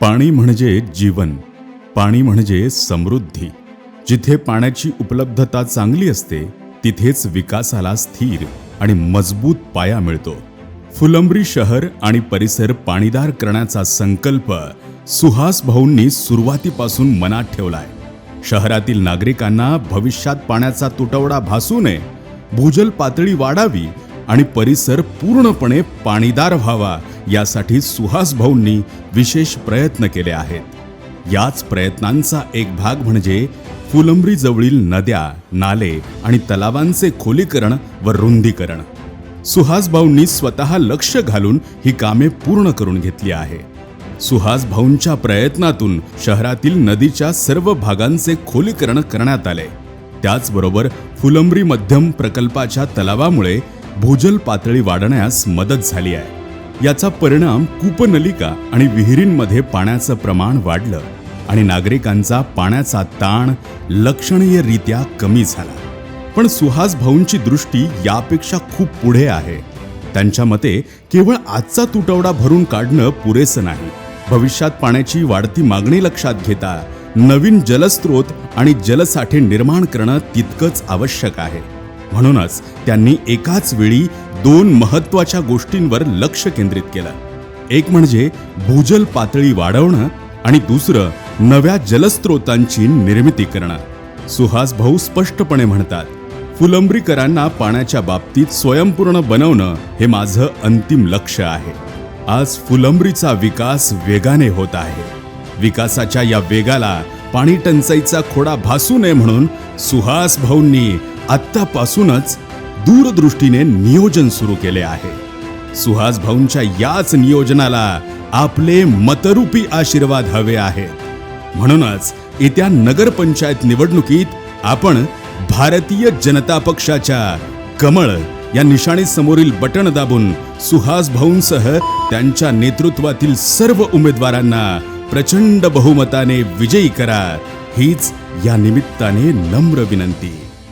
पाणी म्हणजे जीवन, पाणी म्हणजे समृद्धी. जिथे पाण्याची उपलब्धता चांगली असते तिथेच विकासाला स्थिर आणि मजबूत पाया मिळतो. फुलंब्री शहर आणि परिसर पाणीदार करण्याचा संकल्प सुहास भाऊंनी सुरुवातीपासून मनात ठेवलाय. शहरातील नागरिकांना भविष्यात पाण्याचा तुटवडा भासू नये, भूजल पातळी वाढावी आणि परिसर पूर्णपणे पाणीदार व्हावा यासाठी सुहास भाऊंनी विशेष प्रयत्न केले आहेत. याच प्रयत्नांचा एक भाग म्हणजे फुलंब्री जवळील नद्या, नाले आणि तलावांचे खोलीकरण व रुंदीकरण. सुहास भाऊंनी स्वतः लक्ष घालून ही कामे पूर्ण करून घेतली आहे. सुहास भाऊंच्या प्रयत्नातून शहरातील नदीच्या सर्व भागांचे खोलीकरण करण्यात आले. त्याचबरोबर फुलंब्री मध्यम प्रकल्पाच्या तलावामुळे भूजल पातळी वाढण्यास मदत झाली आहे. याचा परिणाम कूपनलिका आणि विहिरींमध्ये पाण्याचं प्रमाण वाढलं आणि नागरिकांचा पाण्याचा ताण लक्षणीयरित्या कमी झाला. पण सुहास भाऊंची दृष्टी यापेक्षा खूप पुढे आहे. त्यांच्या मते केवळ आजचा तुटवडा भरून काढणं पुरेसं नाही. भविष्यात पाण्याची वाढती मागणी लक्षात घेता नवीन जलस्रोत आणि जलसाठे निर्माण करणं तितकंच आवश्यक आहे. म्हणूनच त्यांनी एकाच वेळी दोन महत्त्वाच्या गोष्टींवर लक्ष केंद्रित केलं. एक म्हणजे भूजल पातळी वाढवणं आणि दुसरं नव्या जलस्रोतांची निर्मिती करणं. सुहास भाऊ स्पष्टपणे म्हणतात, फुलंब्रीकरांना पाण्याच्या बाबतीत स्वयंपूर्ण बनवणं हे माझं अंतिम लक्ष्य आहे. आज फुलंब्रीचा विकास वेगाने होत आहे. विकासाच्या या वेगाला पाणी टंचाईचा खोडा भासू नये म्हणून सुहास भाऊंनी आत्तापासूनच दूरदृष्टीने नियोजन सुरू केले आहे. सुहास भाऊंच्या याच नियोजनाला आपले मतरूपी आशीर्वाद हवे आहेत. म्हणूनच येत्या नगरपंचायत निवडणुकीत आपण भारतीय जनता पक्षाच्या कमळ या निशाणी समोरील बटण दाबून सुहास भाऊंसह त्यांच्या नेतृत्वातील सर्व उमेदवारांना प्रचंड बहुमताने विजयी करा, हीच या निमित्ताने नम्र विनंती.